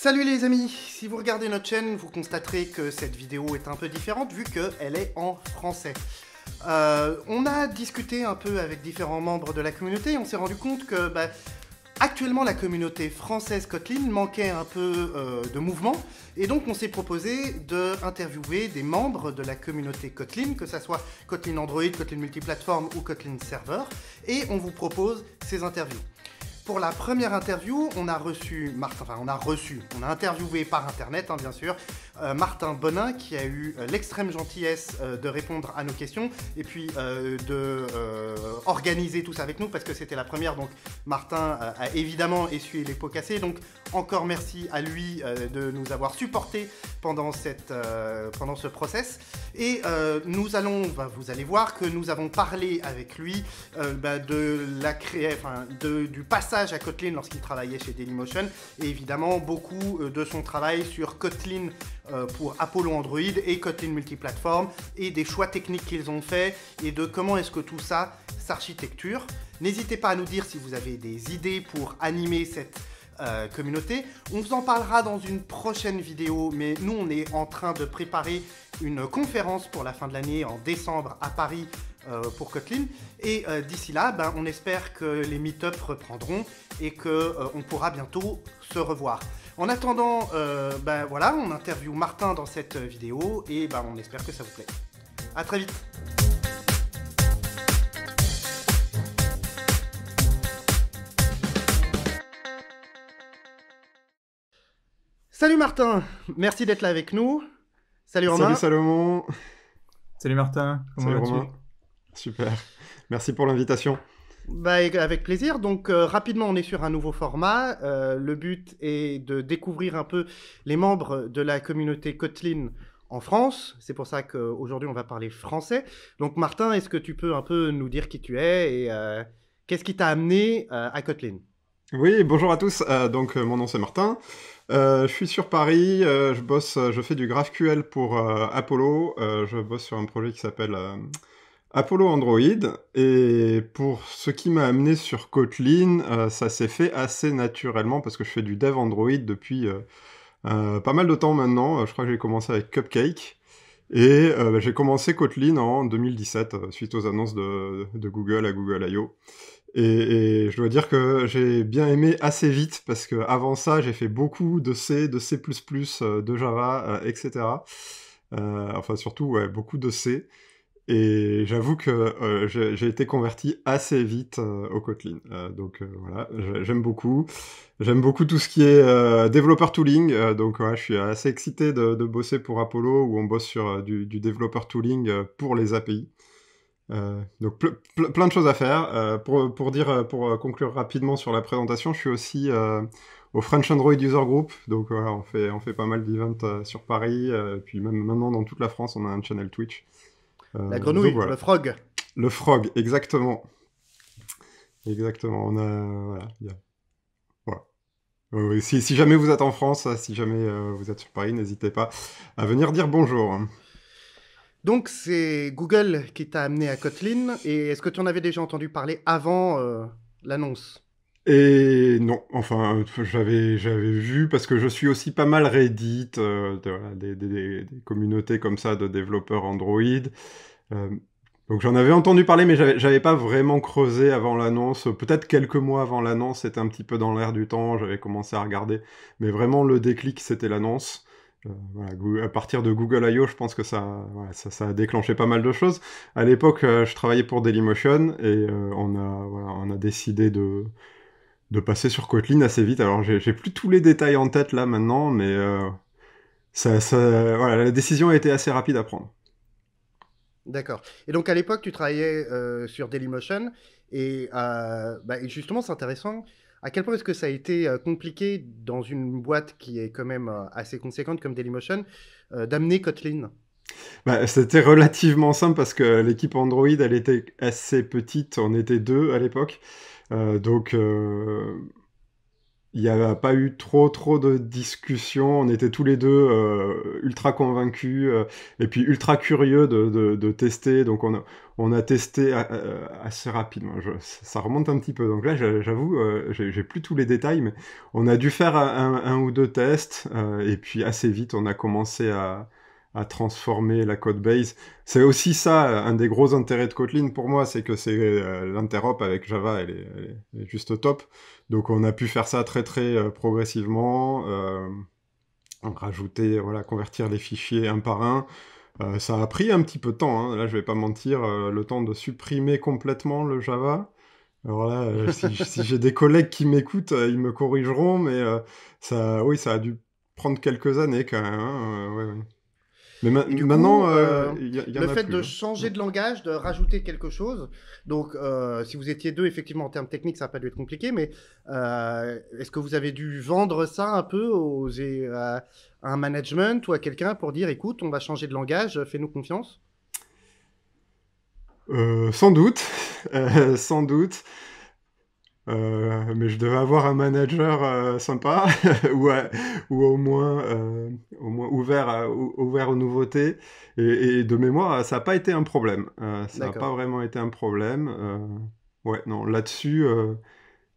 Salut les amis, si vous regardez notre chaîne, vous constaterez que cette vidéo est un peu différente vu qu'elle est en français. On a discuté un peu avec différents membres de la communauté et on s'est rendu compte que actuellement la communauté française Kotlin manquait un peu de mouvement et donc on s'est proposé d'interviewer des membres de la communauté Kotlin, que ce soit Kotlin Android, Kotlin Multiplateforme ou Kotlin Server, et on vous propose ces interviews. Pour la première interview, on a interviewé par internet, bien sûr, Martin Bonin, qui a eu l'extrême gentillesse de répondre à nos questions et puis de organiser tout ça avec nous parce que c'était la première. Donc Martin a évidemment essuyé les pots cassés. Donc encore merci à lui de nous avoir supportés pendant ce process. Et vous allez voir que nous avons parlé avec lui du passage à Kotlin lorsqu'il travaillait chez Dailymotion et évidemment beaucoup de son travail sur Kotlin pour Apollo Android et Kotlin Multiplateforme et des choix techniques qu'ils ont fait et de comment est-ce que tout ça s'architecture. N'hésitez pas à nous dire si vous avez des idées pour animer cette communauté. On vous en parlera dans une prochaine vidéo, mais nous on est en train de préparer une conférence pour la fin de l'année en décembre à Paris pour Kotlin et d'ici là on espère que les meet-up reprendront et qu'on pourra bientôt se revoir. En attendant, on interviewe Martin dans cette vidéo et on espère que ça vous plaît. À très vite. Salut Martin, merci d'être là avec nous. Salut Romain. Salut Salomon. Salut Martin, comment vas-tu? Romain. Super, merci pour l'invitation. Avec plaisir. Donc rapidement, on est sur un nouveau format. Le but est de découvrir un peu les membres de la communauté Kotlin en France. C'est pour ça qu'aujourd'hui, on va parler français. Donc Martin, est-ce que tu peux un peu nous dire qui tu es et qu'est-ce qui t'a amené à Kotlin? Oui, bonjour à tous. Mon nom c'est Martin. Je suis sur Paris. Je fais du GraphQL pour Apollo. Je bosse sur un projet qui s'appelle Apollo Android, et pour ce qui m'a amené sur Kotlin, ça s'est fait assez naturellement parce que je fais du dev Android depuis pas mal de temps maintenant. Je crois que j'ai commencé avec Cupcake et j'ai commencé Kotlin en 2017 suite aux annonces de Google à Google I.O. Et je dois dire que j'ai bien aimé assez vite parce que avant ça j'ai fait beaucoup de C, de C++, de Java, etc. Surtout beaucoup de C. Et j'avoue que j'ai été converti assez vite au Kotlin. Voilà, j'aime beaucoup. J'aime beaucoup tout ce qui est développeur tooling. Je suis assez excité de bosser pour Apollo, où on bosse sur du développeur tooling pour les API. Plein de choses à faire. Pour conclure rapidement sur la présentation, je suis aussi au French Android User Group. Donc voilà, on fait pas mal d'events sur Paris. Puis même maintenant, dans toute la France, on a un channel Twitch. La grenouille, voilà. Le frog. Le frog, exactement. Exactement. Si jamais vous êtes en France, si jamais vous êtes sur Paris, n'hésitez pas à venir dire bonjour. Donc c'est Google qui t'a amené à Kotlin, et est-ce que tu en avais déjà entendu parler avant l'annonce? Et non, j'avais vu, parce que je suis aussi pas mal Reddit, des communautés comme ça de développeurs Android. Donc j'en avais entendu parler, mais j'avais pas vraiment creusé avant l'annonce. Peut-être quelques mois avant l'annonce, c'était un petit peu dans l'air du temps, j'avais commencé à regarder. Mais vraiment, le déclic, c'était l'annonce. À partir de Google I.O., je pense que ça a déclenché pas mal de choses. À l'époque, je travaillais pour Dailymotion, et on a décidé de passer sur Kotlin assez vite. Alors j'ai plus tous les détails en tête là maintenant, mais la décision a été assez rapide à prendre. D'accord. Et donc à l'époque, tu travaillais sur Dailymotion, et justement, c'est intéressant. À quel point est-ce que ça a été compliqué dans une boîte qui est quand même assez conséquente comme Dailymotion d'amener Kotlin? C'était relativement simple parce que l'équipe Android, elle était assez petite. On était 2 à l'époque. Il il n'y a pas eu trop de discussions. On était tous les deux ultra convaincus et puis ultra curieux de tester. Donc on a testé assez rapidement. Ça remonte un petit peu. Donc là, j'avoue, j'ai plus tous les détails, mais on a dû faire un ou deux tests et puis assez vite, on a commencé à transformer la code base. C'est aussi ça, un des gros intérêts de Kotlin pour moi, c'est que c'est l'interop avec Java, elle est juste top. Donc on a pu faire ça très progressivement, rajouter, voilà, convertir les fichiers un par un. Ça a pris un petit peu de temps, hein. Là je vais pas mentir, le temps de supprimer complètement le Java. Alors là, si j'ai des collègues qui m'écoutent, ils me corrigeront, mais oui, ça a dû prendre quelques années quand même, hein, ouais, ouais. Mais Et du maintenant, coup, il y en le a fait plus, de hein. changer de langage, de rajouter quelque chose, donc si vous étiez deux, effectivement, en termes techniques, ça n'a pas dû être compliqué, mais est-ce que vous avez dû vendre ça un peu à un management ou à quelqu'un pour dire, écoute, on va changer de langage, fais-nous confiance? Sans doute, sans doute. Mais je devais avoir un manager sympa ou, ou au moins ouvert aux nouveautés. Et de mémoire, ça n'a pas été un problème. Ça n'a pas D'accord. vraiment été un problème. Ouais, non, là-dessus,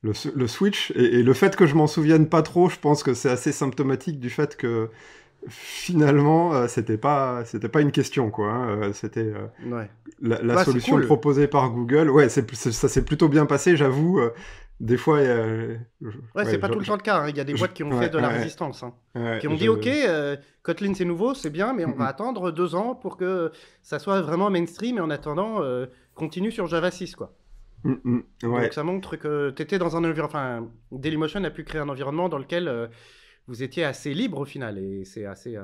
le switch et le fait que je m'en souvienne pas trop, je pense que c'est assez symptomatique du fait que finalement, c'était pas une question, quoi, hein. C'était Ouais. la Bah, c'est solution cool. proposée par Google. Ouais, ça s'est plutôt bien passé, j'avoue. Des fois, Ouais, c'est ouais, pas tout le temps le cas, hein. Il y a des boîtes qui ont fait ouais, de la résistance, hein. ouais, Qui ont dit, OK, Kotlin c'est nouveau, c'est bien, mais on va attendre 2 ans pour que ça soit vraiment mainstream, et en attendant, continue sur Java 6, quoi. Donc ouais. ça montre que tu étais dans un environnement. Enfin, Dailymotion a pu créer un environnement dans lequel vous étiez assez libre au final, et c'est assez.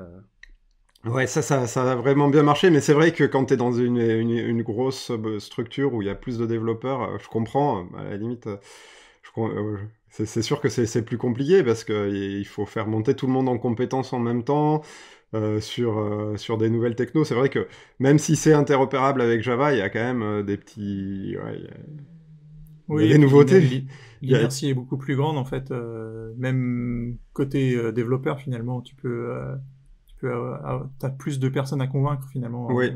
Ouais, ça a vraiment bien marché, mais c'est vrai que quand tu es dans une grosse structure où il y a plus de développeurs, je comprends, à la limite, c'est sûr que c'est plus compliqué parce qu'il faut faire monter tout le monde en compétences en même temps sur des nouvelles technos. C'est vrai que même si c'est interopérable avec Java, il y a quand même des petits... Ouais, il y a Oui, et des puis nouveautés. Il y a- l'inertie est beaucoup plus grande en fait. Même côté développeur finalement, t'as plus de personnes à convaincre finalement. Oui,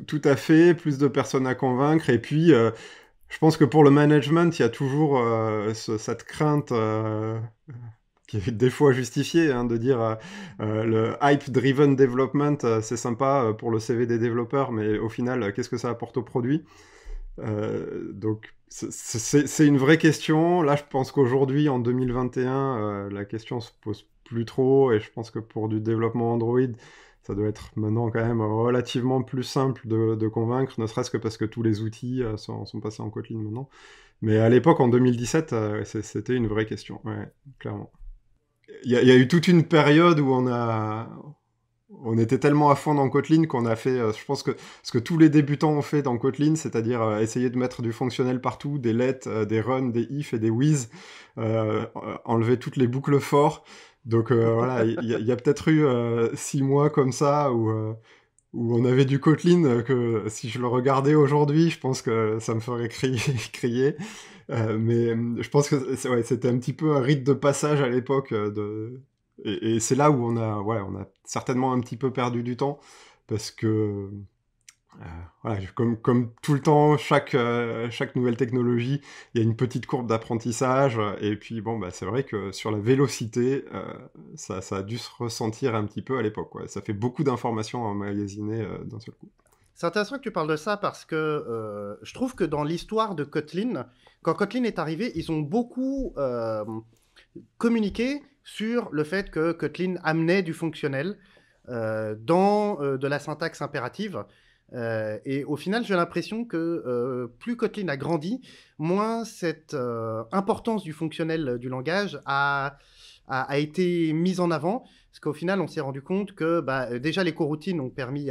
tout à fait, plus de personnes à convaincre. Et puis, je pense que pour le management, il y a toujours cette crainte qui est des fois justifiée, hein, de dire le hype-driven development, c'est sympa pour le CV des développeurs, mais au final, qu'est-ce que ça apporte au produit? Donc, c'est une vraie question. Là, je pense qu'aujourd'hui, en 2021, la question se pose plus trop, et je pense que pour du développement Android, ça doit être maintenant quand même relativement plus simple de convaincre, ne serait-ce que parce que tous les outils sont passés en Kotlin maintenant. Mais à l'époque, en 2017, c'était une vraie question, ouais, clairement. Il y a eu toute une période où on était tellement à fond dans Kotlin qu'on a fait, je pense que ce que tous les débutants ont fait dans Kotlin, c'est-à-dire essayer de mettre du fonctionnel partout, des let, des run, des if et des with, enlever toutes les boucles for. Donc voilà, il y a peut-être eu 6 mois comme ça où on avait du Kotlin que si je le regardais aujourd'hui, je pense que ça me ferait crier. crier. Mais je pense que ouais, c'était un petit peu un rite de passage à l'époque. Et c'est là où on a certainement un petit peu perdu du temps. Parce que, voilà, comme tout le temps, chaque nouvelle technologie, il y a une petite courbe d'apprentissage. Et puis, bon, bah, c'est vrai que sur la vélocité, ça a dû se ressentir un petit peu à l'époque, ouais. Ça fait beaucoup d'informations à emmagasiner d'un seul coup. C'est intéressant que tu parles de ça parce que je trouve que dans l'histoire de Kotlin, quand Kotlin est arrivé, ils ont beaucoup communiqué sur le fait que Kotlin amenait du fonctionnel dans de la syntaxe impérative. Et au final, j'ai l'impression que plus Kotlin a grandi, moins cette importance du fonctionnel du langage a été mise en avant. Parce qu'au final, on s'est rendu compte que déjà les coroutines ont permis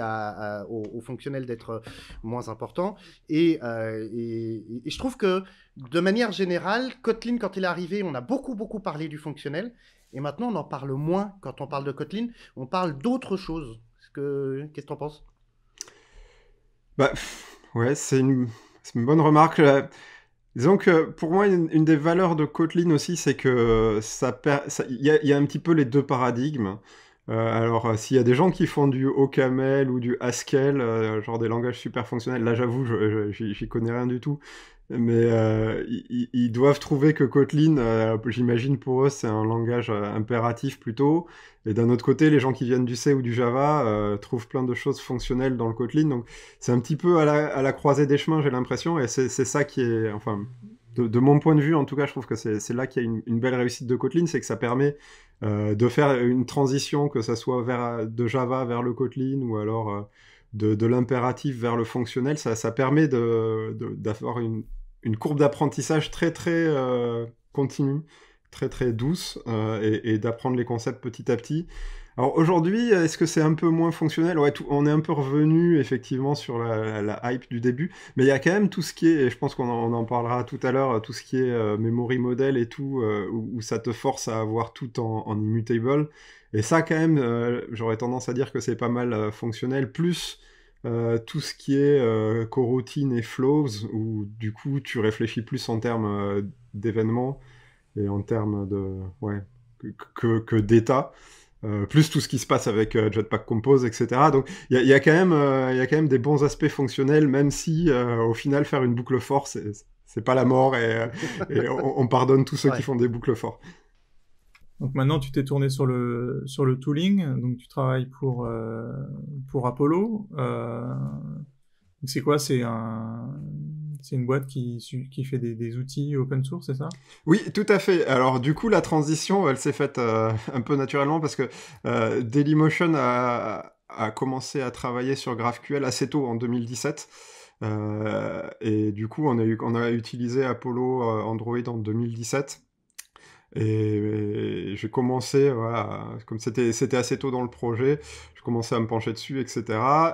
au fonctionnel d'être moins important. Et je trouve que de manière générale, Kotlin, quand il est arrivé, on a beaucoup parlé du fonctionnel. Et maintenant, on en parle moins quand on parle de Kotlin. On parle d'autre chose. Qu'est-ce que tu en penses? Bah, ouais, c'est une bonne remarque. Disons que pour moi, une des valeurs de Kotlin aussi, c'est que il y a un petit peu les deux paradigmes. Alors, s'il y a des gens qui font du OCaml ou du Haskell, genre des langages super fonctionnels, là j'avoue, j'y connais rien du tout. Mais ils doivent trouver que Kotlin, j'imagine pour eux, c'est un langage impératif plutôt. Et d'un autre côté, les gens qui viennent du C ou du Java trouvent plein de choses fonctionnelles dans le Kotlin. Donc c'est un petit peu à la croisée des chemins, j'ai l'impression. Et c'est ça qui est, enfin, de mon point de vue, en tout cas, je trouve que c'est là qu'il y a une belle réussite de Kotlin, c'est que ça permet de faire une transition, que ça soit de Java vers le Kotlin ou alors de l'impératif vers le fonctionnel. Ça permet d'avoir une courbe d'apprentissage très très continue, très très douce, et d'apprendre les concepts petit à petit. Alors aujourd'hui, est-ce que c'est un peu moins fonctionnel? Ouais, on est un peu revenu effectivement sur la hype du début, mais il y a quand même tout ce qui est, et je pense on en parlera tout à l'heure, tout ce qui est memory model et tout, où ça te force à avoir tout en immutable. Et ça quand même, j'aurais tendance à dire que c'est pas mal fonctionnel, plus tout ce qui est coroutine et flows, où du coup tu réfléchis plus en termes d'événements et en termes de ouais, que d'état, plus tout ce qui se passe avec Jetpack Compose, etc. Donc il y a quand même des bons aspects fonctionnels, même si au final faire une boucle for, c'est pas la mort, et on pardonne tous ceux qui font des boucles for. Donc maintenant, tu t'es tourné sur le tooling, donc tu travailles pour Apollo. C'est quoi? C'est une boîte qui fait des outils open source, c'est ça? Oui, tout à fait. Alors du coup, la transition, elle s'est faite un peu naturellement parce que Dailymotion a commencé à travailler sur GraphQL assez tôt, en 2017. Et du coup, on a utilisé Apollo Android en 2017. Et j'ai commencé, voilà, comme c'était assez tôt dans le projet, je commençais à me pencher dessus, etc.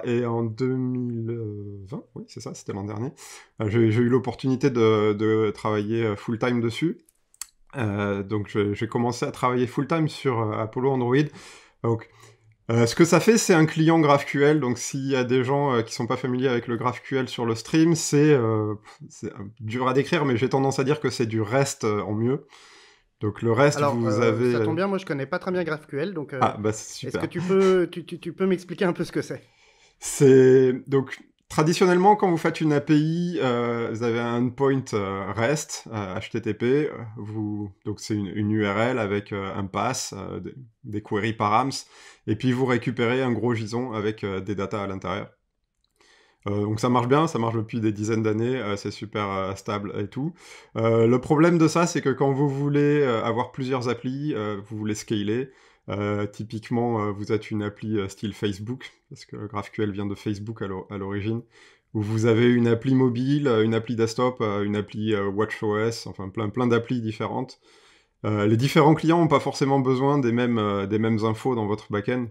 Et en 2020, oui, c'est ça, c'était l'an dernier, j'ai eu l'opportunité de travailler full-time dessus. Donc j'ai commencé à travailler full-time sur Apollo Android. Donc, ce que ça fait, c'est un client GraphQL. Donc s'il y a des gens qui sont pas familiers avec le GraphQL sur le stream, c'est dur à décrire, mais j'ai tendance à dire que c'est du REST en mieux. Donc le reste, alors, vous avez... ça tombe bien, moi je connais pas très bien GraphQL, donc Ah, bah c'est super. est-ce que tu peux m'expliquer un peu ce que c'est? Donc, traditionnellement, quand vous faites une API, vous avez un endpoint REST, HTTP, donc c'est une URL avec un pass, des queries params, et puis vous récupérez un gros JSON avec des datas à l'intérieur. Donc ça marche bien, ça marche depuis des dizaines d'années, c'est super stable et tout. Le problème de ça, c'est que quand vous voulez avoir plusieurs applis, vous voulez scaler, typiquement vous êtes une appli style Facebook, parce que GraphQL vient de Facebook à l'origine, où vous avez une appli mobile, une appli desktop, une appli WatchOS, enfin plein d'applis différentes. Les différents clients n'ont pas forcément besoin des mêmes infos dans votre backend.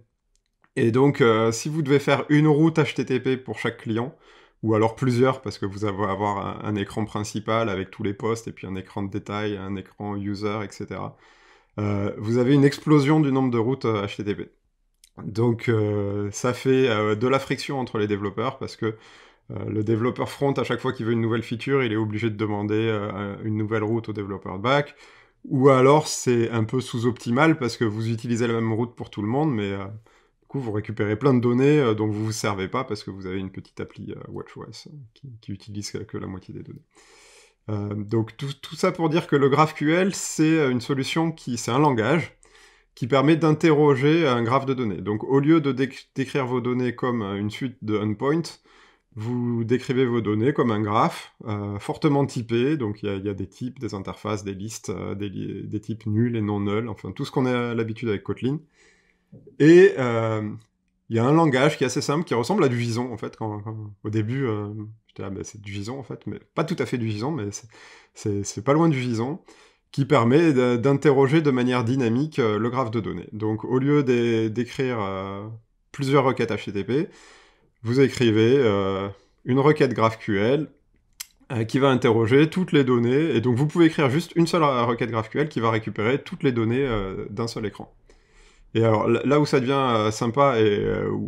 Et donc, si vous devez faire une route HTTP pour chaque client, ou alors plusieurs, parce que vous allez avoir un écran principal avec tous les posts, et puis un écran de détail, un écran user, etc., vous avez une explosion du nombre de routes HTTP. Donc, ça fait de la friction entre les développeurs, parce que le développeur front, à chaque fois qu'il veut une nouvelle feature, il est obligé de demander une nouvelle route au développeur back, ou alors c'est un peu sous-optimal, parce que vous utilisez la même route pour tout le monde, mais... vous récupérez plein de données dont vous ne vous servez pas parce que vous avez une petite appli WatchOS qui utilise que la moitié des données. Donc tout ça pour dire que le GraphQL, c'est une solution c'est un langage qui permet d'interroger un graphe de données. Donc au lieu de décrire vos données comme une suite de endpoints, vous décrivez vos données comme un graphe fortement typé. Donc il y a des types, des interfaces, des listes, des types nuls et non nuls, enfin tout ce qu'on a l'habitude avec Kotlin. Et il y a un langage qui est assez simple, qui ressemble à du JSON, en fait. Au début, j'étais là, bah, c'est du JSON, en fait, mais pas tout à fait du JSON, mais c'est pas loin du JSON, qui permet d'interroger de manière dynamique le graphe de données. Donc, au lieu d'écrire plusieurs requêtes HTTP, vous écrivez une requête GraphQL qui va interroger toutes les données, et donc vous pouvez écrire juste une seule requête GraphQL qui va récupérer toutes les données d'un seul écran. Et alors là où ça devient sympa et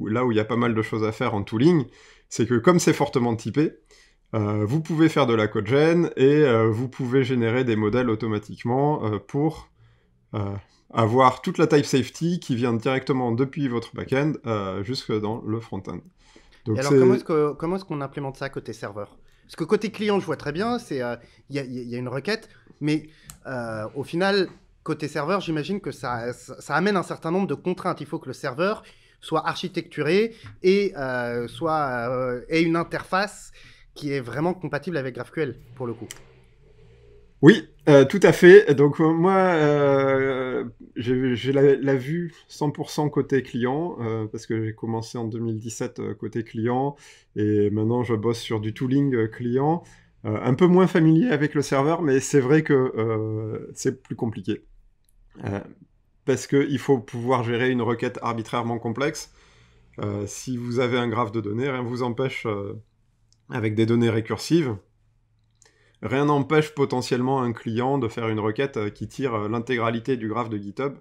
là où il y a pas mal de choses à faire en tooling, c'est que comme c'est fortement typé, Vous pouvez faire de la code-gen et vous pouvez générer des modèles automatiquement pour avoir toute la type safety qui vient directement depuis votre back-end jusque dans le front-end. Et Donc alors, comment est-ce qu'on implémente ça côté serveur? Parce que côté client, je vois très bien, il y a une requête, mais au final, côté serveur, j'imagine que ça amène un certain nombre de contraintes. Il faut que le serveur soit architecturé et ait une interface qui est vraiment compatible avec GraphQL, pour le coup. Oui, tout à fait. Donc moi, j'ai la vue 100% côté client, parce que j'ai commencé en 2017 côté client, et maintenant je bosse sur du tooling client, un peu moins familier avec le serveur, mais c'est vrai que c'est plus compliqué. Parce qu'il faut pouvoir gérer une requête arbitrairement complexe. Si vous avez un graphe de données, rien ne vous empêche, avec des données récursives, rien n'empêche potentiellement un client de faire une requête qui tire l'intégralité du graphe de GitHub.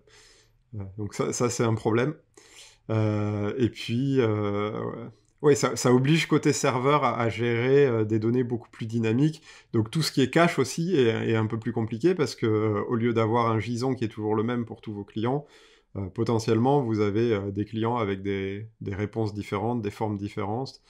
Donc ça c'est un problème. Et puis, ouais, ça oblige côté serveur à gérer des données beaucoup plus dynamiques. Donc tout ce qui est cache aussi est un peu plus compliqué parce que au lieu d'avoir un JSON qui est toujours le même pour tous vos clients, potentiellement vous avez des clients avec des réponses différentes, des formes différentes.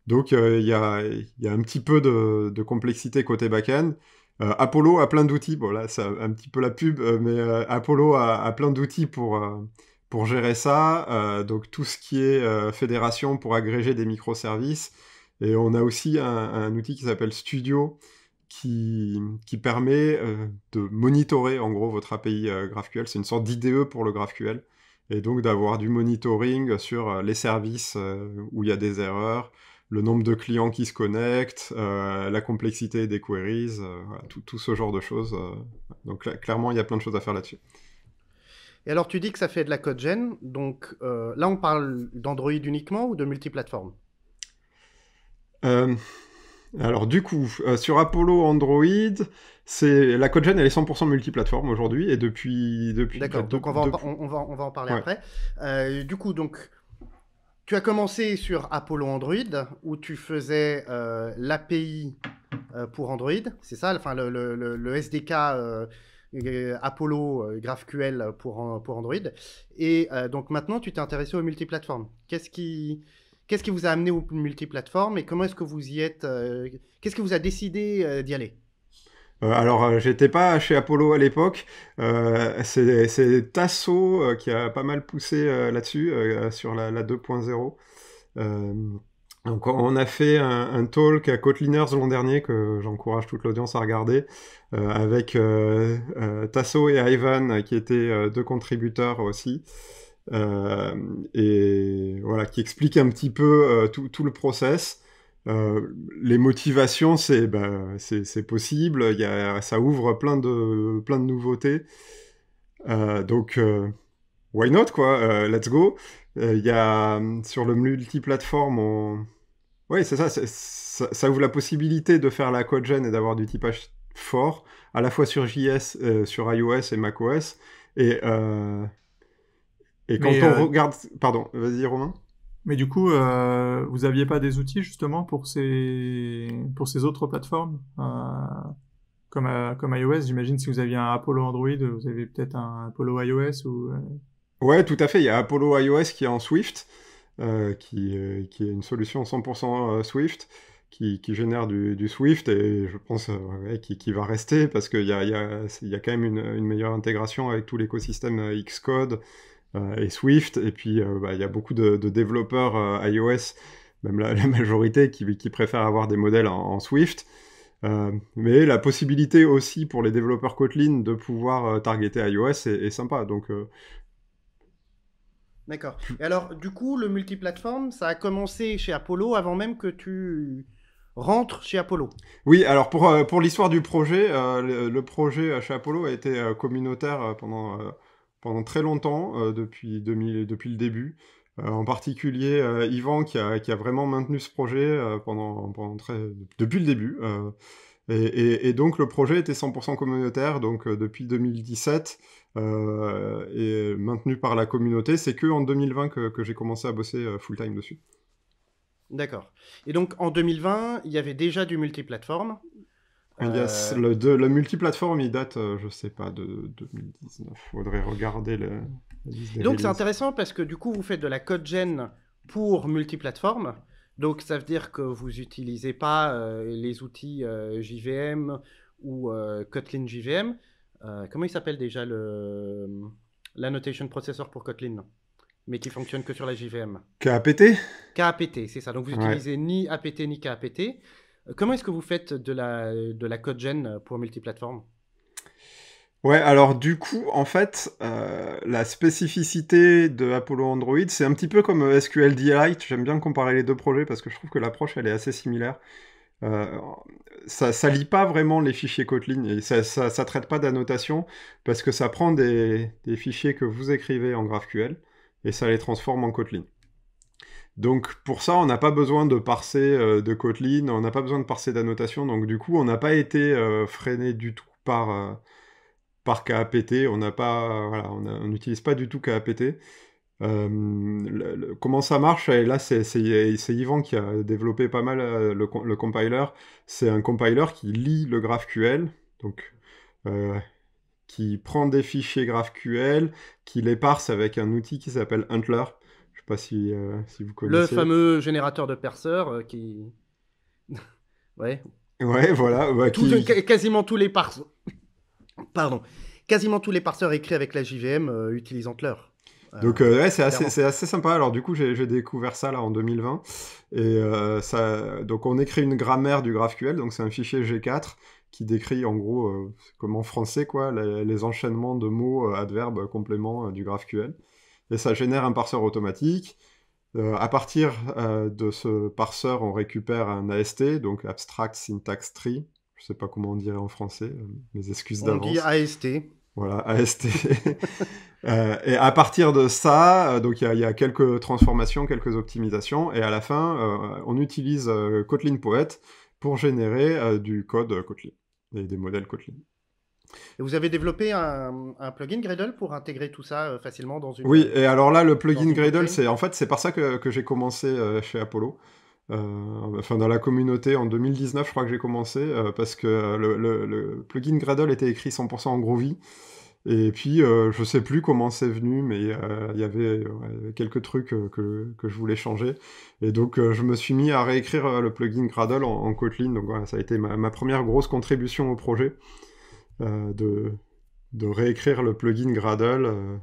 Donc il y a un petit peu de complexité côté back-end. Apollo a plein d'outils. Bon là, c'est un petit peu la pub, mais Apollo a plein d'outils pour gérer ça. Donc tout ce qui est fédération pour agréger des microservices. Et on a aussi un outil qui s'appelle Studio qui permet de monitorer en gros votre API GraphQL. C'est une sorte d'IDE pour le GraphQL. Et donc d'avoir du monitoring sur les services où il y a des erreurs, le nombre de clients qui se connectent, la complexité des queries, voilà, tout ce genre de choses. Donc là, clairement, il y a plein de choses à faire là-dessus. Et alors, tu dis que ça fait de la code-gen, donc là, on parle d'Android uniquement ou de multiplateforme? Alors du coup, sur Apollo Android, la code-gen, elle est 100% multiplateforme aujourd'hui, et depuis D'accord, donc on va en parler ouais. après. Du coup, donc, tu as commencé sur Apollo Android, où tu faisais l'API pour Android, c'est ça, enfin le SDK Apollo GraphQL pour Android. Et donc maintenant, tu t'es intéressé aux multiplateformes. Qu'est-ce qui vous a amené aux multiplateformes et comment est-ce que vous y êtes qu'est-ce qui vous a décidé d'y aller? Alors, j'étais pas chez Apollo à l'époque. C'est Tasso qui a pas mal poussé là-dessus, sur la 2.0. Euh, donc, on a fait un talk à Kotliners l'an dernier que j'encourage toute l'audience à regarder, avec Tasso et Ivan qui étaient deux contributeurs aussi. Et voilà, qui explique un petit peu tout le process. Les motivations, c'est possible, ça ouvre plein de nouveautés. Donc, why not, quoi, let's go. Sur le multiplateforme, ouais, c'est ça, ça ouvre la possibilité de faire la code-gen et d'avoir du typage fort, à la fois sur JS, sur iOS et macOS. Et, et quand Mais, on regarde... Pardon, vas-y Romain. mais du coup, vous aviez pas des outils justement pour ces autres plateformes comme iOS, j'imagine si vous aviez un Apollo Android, vous avez peut-être un Apollo iOS ou... Ouais, tout à fait. Il y a Apollo iOS qui est en Swift, qui est une solution 100% Swift, qui génère du Swift et je pense ouais, qui va rester parce qu'il y a quand même une meilleure intégration avec tout l'écosystème Xcode et Swift. Et puis, il y a beaucoup de développeurs iOS, même la majorité, qui préfèrent avoir des modèles en Swift. Mais la possibilité aussi pour les développeurs Kotlin de pouvoir targeter iOS est sympa. Donc, D'accord. Et alors, du coup, le multiplateforme, ça a commencé chez Apollo avant même que tu rentres chez Apollo. oui, alors pour l'histoire du projet, le projet chez Apollo a été communautaire pendant très longtemps, depuis le début. En particulier, Yvan qui a vraiment maintenu ce projet depuis le début. Et donc le projet était 100% communautaire, donc depuis 2017, et maintenu par la communauté. C'est que en 2020 que j'ai commencé à bosser full-time dessus. D'accord. Et donc en 2020, il y avait déjà du multiplateforme. Yes, le multiplateforme, il date, je sais pas, de 2019. Faudrait regarder la liste des Donc c'est releases. intéressant parce que du coup, vous faites de la code gen pour multiplateforme. Donc ça veut dire que vous n'utilisez pas les outils JVM ou Kotlin JVM. Comment il s'appelle déjà l'annotation processor pour Kotlin, mais qui fonctionne que sur la JVM? KAPT? KAPT, c'est ça. Donc vous Ouais. utilisez ni APT ni KAPT. Comment est-ce que vous faites de la code gen pour multiplateforme? Ouais, alors du coup, en fait, la spécificité de Apollo Android, c'est un petit peu comme SQLite. J'aime bien comparer les deux projets parce que je trouve que l'approche, elle est assez similaire. Ça lit pas vraiment les fichiers Kotlin et ça traite pas d'annotation parce que ça prend des fichiers que vous écrivez en GraphQL et ça les transforme en Kotlin. Donc pour ça, on n'a pas besoin de parser de Kotlin, on n'a pas besoin de parser d'annotation, donc du coup, on n'a pas été freiné du tout par KAPT, on n'a pas, voilà, on n'utilise pas du tout KAPT. Comment ça marche? Et là, c'est Yvan qui a développé pas mal le compiler. C'est un compiler qui lit le GraphQL, donc qui prend des fichiers GraphQL, qui les parse avec un outil qui s'appelle Huntler. Je sais pas si vous Le connaissez. fameux générateur de parseurs qui... Ouais. Ouais, voilà. Bah, Quasiment tous les parseurs... Pardon. Quasiment tous les parseurs écrits avec la JVM utilisent Antler. Donc ouais, clairement. c'est assez sympa. Alors du coup, j'ai découvert ça là en 2020. Et donc on écrit une grammaire du GraphQL. Donc c'est un fichier G4 qui décrit en gros, comme en français, quoi, les enchaînements de mots, adverbes, compléments du GraphQL. Et ça génère un parseur automatique. À partir de ce parseur, on récupère un AST, donc Abstract Syntax Tree. Je sais pas comment on dirait en français, mes excuses On dit d'avance. AST. Voilà, AST. Et à partir de ça, donc il y a quelques transformations, quelques optimisations, et à la fin, on utilise Kotlin Poet pour générer du code Kotlin et des modèles Kotlin. Et vous avez développé un plugin Gradle pour intégrer tout ça facilement dans une... Oui, et alors là, le plugin une Gradle, blockchain. c'est par ça que j'ai commencé chez Apollo. Enfin, dans la communauté en 2019, je crois que j'ai commencé, parce que le plugin Gradle était écrit 100% en Groovy. Et puis, je sais plus comment c'est venu, mais il y avait quelques trucs que je voulais changer. Et donc, je me suis mis à réécrire le plugin Gradle en Kotlin. Donc voilà, ça a été ma première grosse contribution au projet, de réécrire le plugin Gradle.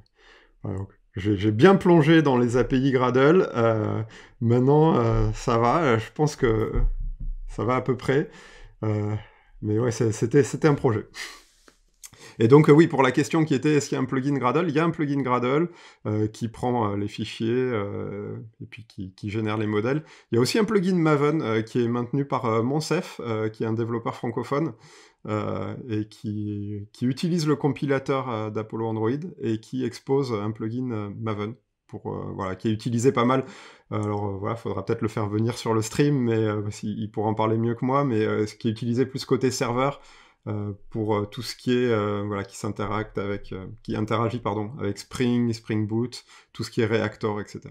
Voilà, donc, j'ai bien plongé dans les API Gradle. Maintenant, ça va. Je pense que ça va à peu près. Mais ouais, c'était un projet. Et donc, oui, pour la question qui était est-ce qu'il y a un plugin Gradle, il y a un plugin Gradle qui prend les fichiers et puis qui génère les modèles. Il y a aussi un plugin Maven qui est maintenu par Monsef, qui est un développeur francophone et qui utilise le compilateur d'Apollo Android et qui expose un plugin Maven. Voilà, qui est utilisé pas mal. Alors voilà, faudra peut-être le faire venir sur le stream, mais il pourra en parler mieux que moi, mais ce qui est utilisé plus côté serveur, pour tout ce qui est voilà, qui interagit pardon, avec Spring, Spring Boot, tout ce qui est Reactor, etc.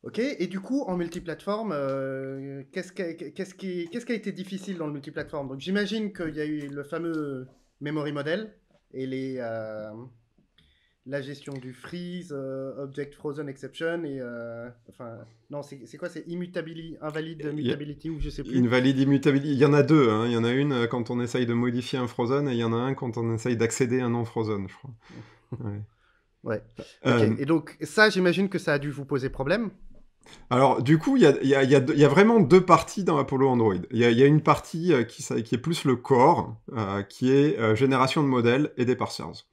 Ok, et du coup, en multiplateforme, qu'est-ce qui a été difficile dans le multiplateforme? Donc j'imagine qu'il y a eu le fameux memory model et la gestion du freeze, object frozen exception et enfin non c'est quoi, c'est invalid mutability ou je sais plus. Invalid immutability, il y en a deux, hein. Il y en a une quand on essaye de modifier un frozen et il y en a un quand on essaye d'accéder à un non frozen, je crois. Ouais. Ouais. Ok. Et donc ça, j'imagine que ça a dû vous poser problème. Alors, du coup, il y a vraiment deux parties dans Apollo Android. Il y a une partie qui est plus le core, qui est génération de modèles et des parsers.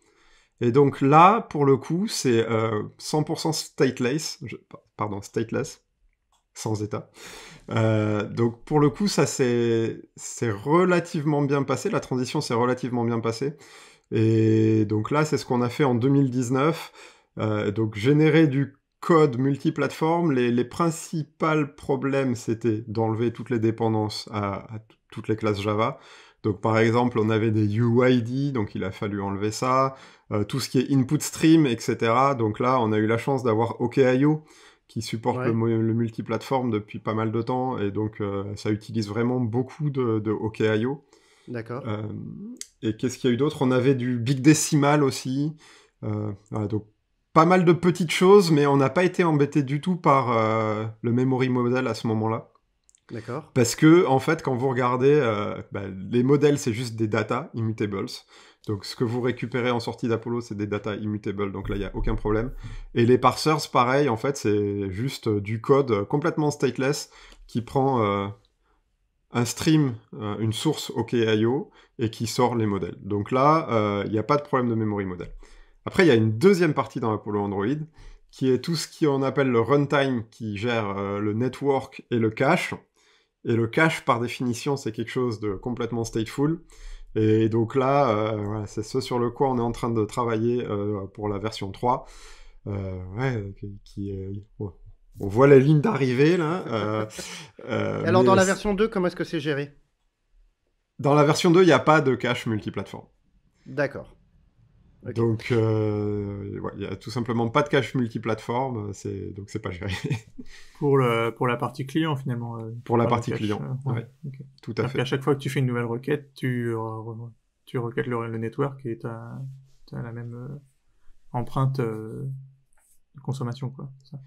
Et donc là, pour le coup, c'est 100% stateless, stateless, sans état. Donc pour le coup, ça c'est relativement bien passé, la transition s'est relativement bien passée. Et donc là, c'est ce qu'on a fait en 2019. Donc générer du code multiplateforme, les principaux problèmes, c'était d'enlever toutes les dépendances à toutes les classes Java. Donc par exemple, on avait des UID, donc il a fallu enlever ça. Tout ce qui est input stream, etc. Donc là, on a eu la chance d'avoir OKIO, qui supporte Ouais. le multiplateforme depuis pas mal de temps, et donc ça utilise vraiment beaucoup de OKIO. D'accord. Et qu'est-ce qu'il y a eu d'autre? On avait du Big Decimal aussi. Voilà, donc pas mal de petites choses, mais on n'a pas été embêté du tout par le memory model à ce moment-là. D'accord. Parce que, en fait, quand vous regardez, les modèles, c'est juste des data immutables. Donc, ce que vous récupérez en sortie d'Apollo, c'est des data immutables. Donc là, il n'y a aucun problème. Et les parsers, pareil, en fait, c'est juste du code complètement stateless qui prend un stream, une source OKIO, et qui sort les modèles. Donc là, il n'y a pas de problème de memory model. Après, il y a une deuxième partie dans Apollo Android, qui est tout ce qu'on appelle le runtime, qui gère le network et le cache. Et le cache, par définition, c'est quelque chose de complètement stateful. Et donc là, voilà, c'est ce sur le quoi on est en train de travailler pour la version 3. On voit la ligne d'arrivée, là. Et alors, dans la version 2, comment est-ce que c'est géré? Dans la version 2, il n'y a pas de cache multiplateforme. D'accord. Ok. Donc, il n'y a tout simplement pas de cache multiplateforme, donc c'est pas géré. Pour la partie client, finalement. Pour la pas le partie cache, client, ouais. ouais. Ok. Tout à C'est-à-dire fait. qu'à chaque fois que tu fais une nouvelle requête, tu requêtes le network et t'as la même empreinte de consommation, quoi. Ça.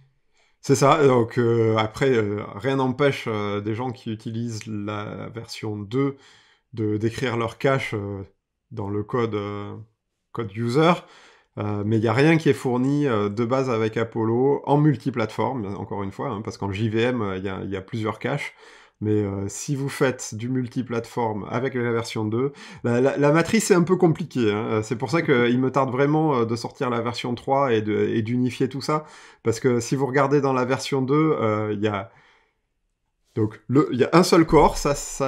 C'est ça, donc après, rien n'empêche des gens qui utilisent la version 2 d'écrire leur cache dans le code user, mais il n'y a rien qui est fourni de base avec Apollo en multiplateforme, encore une fois, hein, parce qu'en JVM, il y a plusieurs caches. Mais si vous faites du multiplateforme avec la version 2, la matrice est un peu compliquée. Hein. C'est pour ça qu'il me tarde vraiment de sortir la version 3 et d'unifier tout ça. Parce que si vous regardez dans la version 2, il y a... Donc, il y a un seul core,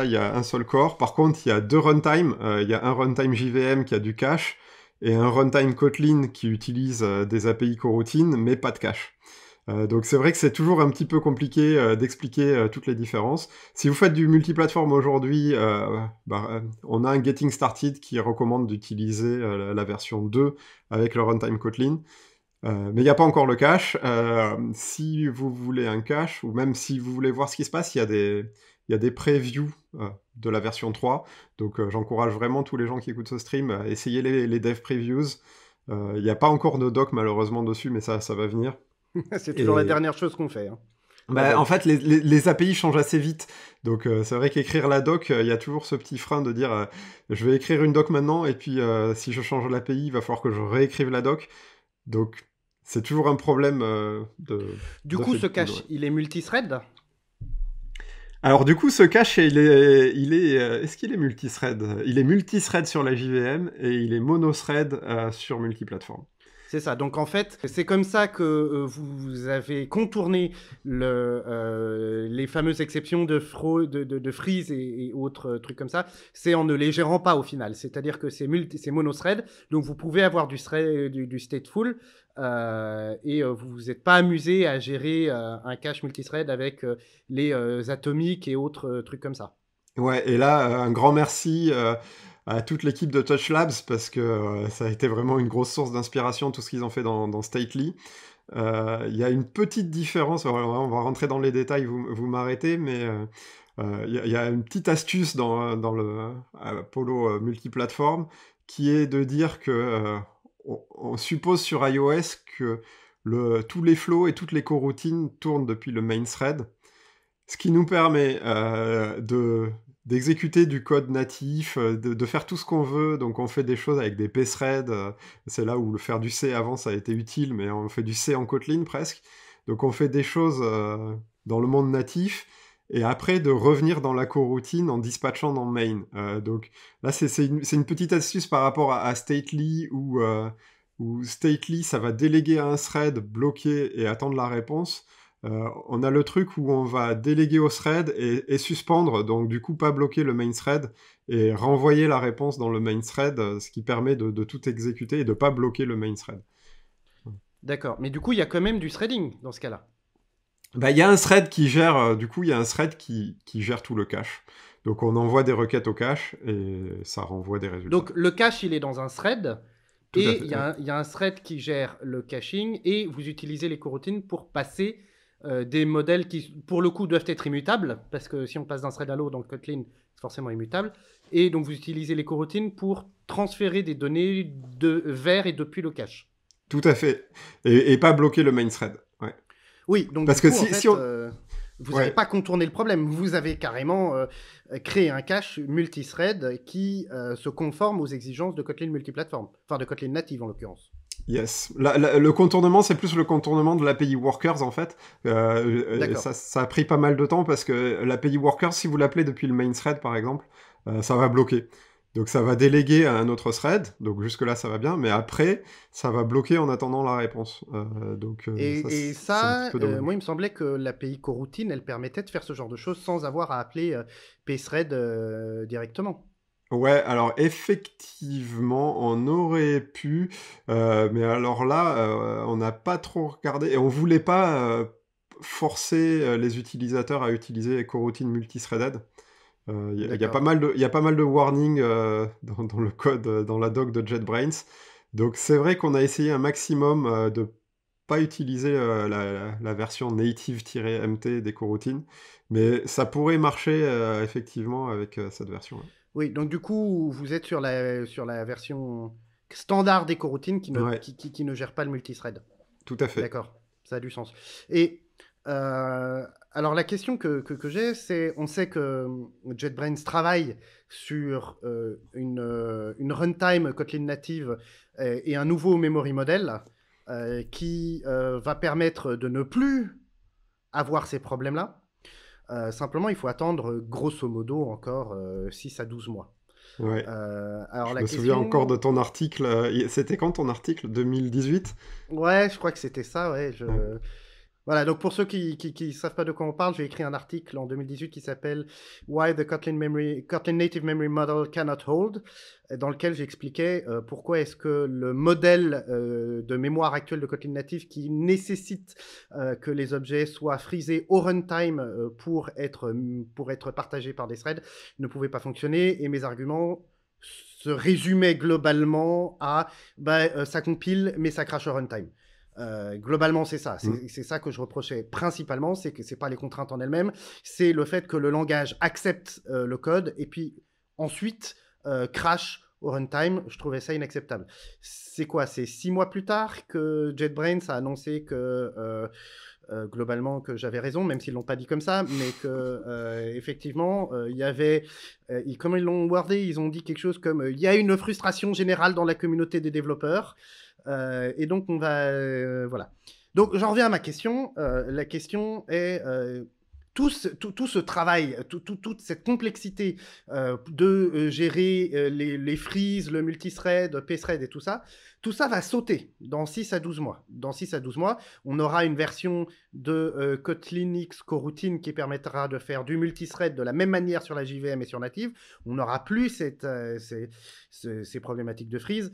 il y a un seul core. Par contre, il y a deux runtimes. Il y a un runtime JVM qui a du cache et un runtime Kotlin qui utilise des API coroutines, mais pas de cache. Donc c'est vrai que c'est toujours un petit peu compliqué d'expliquer toutes les différences. Si vous faites du multiplateforme aujourd'hui, on a un Getting Started qui recommande d'utiliser la version 2 avec le runtime Kotlin. Mais il n'y a pas encore le cache. Si vous voulez un cache, ou même si vous voulez voir ce qui se passe, il y a des previews de la version 3. Donc j'encourage vraiment tous les gens qui écoutent ce stream à essayer les dev previews. Il n'y a pas encore de doc malheureusement dessus, mais ça va venir. C'est toujours la dernière chose qu'on fait. Hein. En fait, les API changent assez vite. Donc, c'est vrai qu'écrire la doc, il y a toujours ce petit frein de dire je vais écrire une doc maintenant, et puis si je change l'API, il va falloir que je réécrive la doc. Donc, c'est toujours un problème Du coup, ce cache, il est multithread? Alors, du coup, ce cache, est-ce qu'il est multithread? Il est multithread sur la JVM et il est monothread sur multiplateforme. C'est ça. Donc en fait, c'est comme ça que vous avez contourné les fameuses exceptions de fraude, de freeze et autres trucs comme ça. C'est en ne les gérant pas au final. C'est-à-dire que c'est monothread. Donc vous pouvez avoir du stateful et vous vous êtes pas amusé à gérer un cache multithread avec les atomiques et autres trucs comme ça. Ouais, et là, un grand merci à toute l'équipe de Touch Labs parce que ça a été vraiment une grosse source d'inspiration, tout ce qu'ils ont fait dans Stately. Il y a une petite différence, on va rentrer dans les détails, vous m'arrêtez, mais il y a une petite astuce dans le Apollo multiplateforme qui est de dire que on suppose sur iOS que tous les flows et toutes les coroutines tournent depuis le main thread, ce qui nous permet d'exécuter du code natif, de faire tout ce qu'on veut. Donc on fait des choses avec des pthreads, c'est là où le faire du C avant ça a été utile, mais on fait du C en Kotlin presque. Donc on fait des choses dans le monde natif, et après de revenir dans la coroutine en dispatchant dans main. Donc là c'est une petite astuce par rapport à Stately, où Stately ça va déléguer à un thread, bloquer et attendre la réponse. On a le truc où on va déléguer au thread et suspendre, donc du coup pas bloquer le main thread et renvoyer la réponse dans le main thread, ce qui permet de tout exécuter et de pas bloquer le main thread. D'accord, mais du coup il y a quand même du threading dans ce cas-là. Il y a un thread qui gère, il y a un thread qui gère tout le cache. Donc on envoie des requêtes au cache et ça renvoie des résultats. Donc le cache il est dans un thread. Et il y a un thread qui gère le caching et vous utilisez les coroutines pour passer des modèles qui, pour le coup, doivent être immutables, parce que si on passe d'un thread à l'autre dans le Kotlin, c'est forcément immutable. Et donc, vous utilisez les coroutines pour transférer des données vers et depuis le cache. Tout à fait. Et pas bloquer le main thread. Ouais. Oui, donc parce du que coup, si on... vous n'avez pas contourné le problème. Vous avez carrément créé un cache multithread qui se conforme aux exigences de Kotlin multiplateforme. Enfin, de Kotlin native, en l'occurrence. Yes. Le contournement, c'est plus le contournement de l'API Workers, en fait. Ça a pris pas mal de temps parce que l'API Workers, si vous l'appelez depuis le main thread, par exemple, ça va bloquer. Donc ça va déléguer à un autre thread, donc jusque-là ça va bien, mais après, ça va bloquer en attendant la réponse. Et ça, moi il me semblait que l'API coroutine, elle permettait de faire ce genre de choses sans avoir à appeler pthread directement. Ouais, alors effectivement, on aurait pu, mais alors là, on n'a pas trop regardé, et on voulait pas forcer les utilisateurs à utiliser coroutine multithreaded. Il y a pas mal de warnings dans le code, dans la doc de JetBrains. Donc c'est vrai qu'on a essayé un maximum de pas utiliser la version native-mt des coroutines, mais ça pourrait marcher effectivement avec cette version. Oui, donc du coup, vous êtes sur la version standard des coroutines qui ne gère pas le multithread. Tout à fait. D'accord, ça a du sens. Et alors la question que j'ai, c'est, on sait que JetBrains travaille sur une runtime Kotlin native et un nouveau memory model qui va permettre de ne plus avoir ces problèmes-là. Simplement, il faut attendre grosso modo encore 6 à 12 mois. Ouais. Alors, je me souviens encore de ton article. C'était quand ton article 2018? Ouais, je crois que c'était ça. Ouais, Voilà, donc pour ceux qui ne savent pas de quoi on parle, j'ai écrit un article en 2018 qui s'appelle Why the Kotlin Native Memory Model Cannot Hold, dans lequel j'expliquais pourquoi est-ce que le modèle de mémoire actuel de Kotlin Native qui nécessite que les objets soient freezés au runtime pour être partagés par des threads ne pouvait pas fonctionner, et mes arguments se résumaient globalement à ça compile mais ça crache au runtime. Globalement, c'est ça. C'est ça que je reprochais principalement, c'est que c'est pas les contraintes en elles-mêmes, c'est le fait que le langage accepte le code et puis ensuite crash au runtime. Je trouvais ça inacceptable. C'est quoi? C'est 6 mois plus tard que JetBrains a annoncé que globalement que j'avais raison, même s'ils l'ont pas dit comme ça, mais que effectivement il y avait, comme ils l'ont wordé, ils ont dit quelque chose comme il y a une frustration générale dans la communauté des développeurs. Et donc, on va... voilà. Donc, j'en reviens à ma question. La question est... tout ce travail, toute cette complexité de gérer les freezes, le multithread, pthread et tout ça va sauter dans 6 à 12 mois. Dans 6 à 12 mois, on aura une version de Kotlin X coroutine qui permettra de faire du multithread de la même manière sur la JVM et sur native. On n'aura plus ces problématiques de freeze.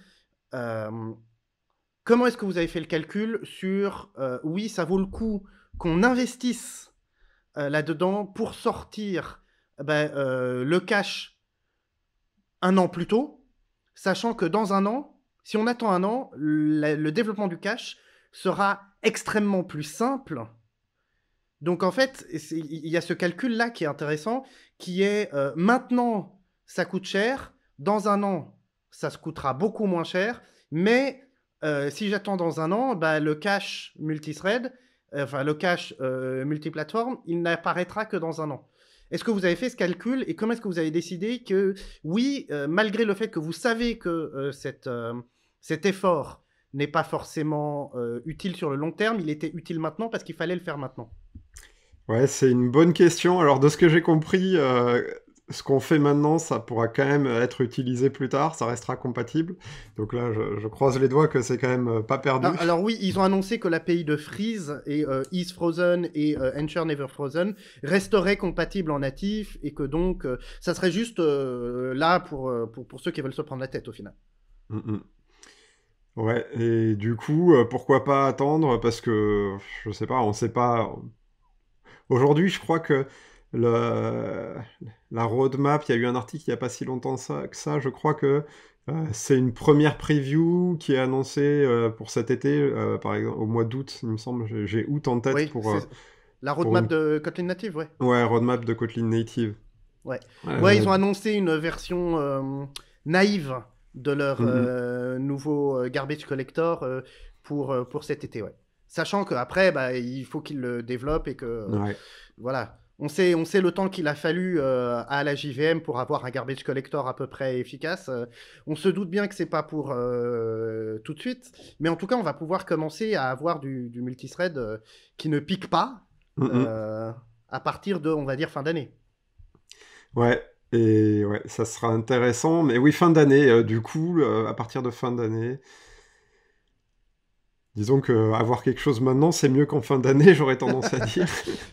Comment est-ce que vous avez fait le calcul sur oui, ça vaut le coup qu'on investisse là-dedans pour sortir le cache un an plus tôt, sachant que dans un an, si on attend un an, le développement du cache sera extrêmement plus simple. Donc en fait, il y a ce calcul-là qui est intéressant, qui est maintenant, ça coûte cher, dans un an, ça se coûtera beaucoup moins cher, mais si j'attends dans un an, le cache multithread, le cache multiplateforme, il n'apparaîtra que dans un an. Est-ce que vous avez fait ce calcul et comment est-ce que vous avez décidé que, oui, malgré le fait que vous savez que cet effort n'est pas forcément utile sur le long terme, il était utile maintenant parce qu'il fallait le faire maintenant? Ouais, c'est une bonne question. Alors, de ce que j'ai compris, ce qu'on fait maintenant, ça pourra quand même être utilisé plus tard, ça restera compatible. Donc là, je croise les doigts que c'est quand même pas perdu. Alors oui, ils ont annoncé que l'API de Freeze et is frozen et ensure never frozen resterait compatible en natif et que donc ça serait juste là pour ceux qui veulent se prendre la tête au final. Ouais, et du coup, pourquoi pas attendre? Parce que, je sais pas, on sait pas... Aujourd'hui, je crois que la roadmap, il y a eu un article il n'y a pas si longtemps que ça, je crois que c'est une première preview qui est annoncée pour cet été, par exemple, au mois d'août, il me semble, j'ai août en tête oui, La pour roadmap une... de Kotlin Native, ouais. Ouais, roadmap de Kotlin Native. Ouais. Ouais, Euh, ils ont annoncé une version naïve de leur mm, nouveau garbage collector pour cet été, ouais. Sachant qu'après, bah, il faut qu'ils le développent et que, ouais. voilà. On sait le temps qu'il a fallu à la JVM pour avoir un garbage collector à peu près efficace. On se doute bien que c'est pas pour tout de suite, mais en tout cas, on va pouvoir commencer à avoir du multithread qui ne pique pas Mm, mm. euh, à partir de, on va dire, fin d'année. Ouais, et ouais, ça sera intéressant. Mais oui, fin d'année, du coup, à partir de fin d'année, disons que avoir quelque chose maintenant, c'est mieux qu'en fin d'année, j'aurais tendance à dire.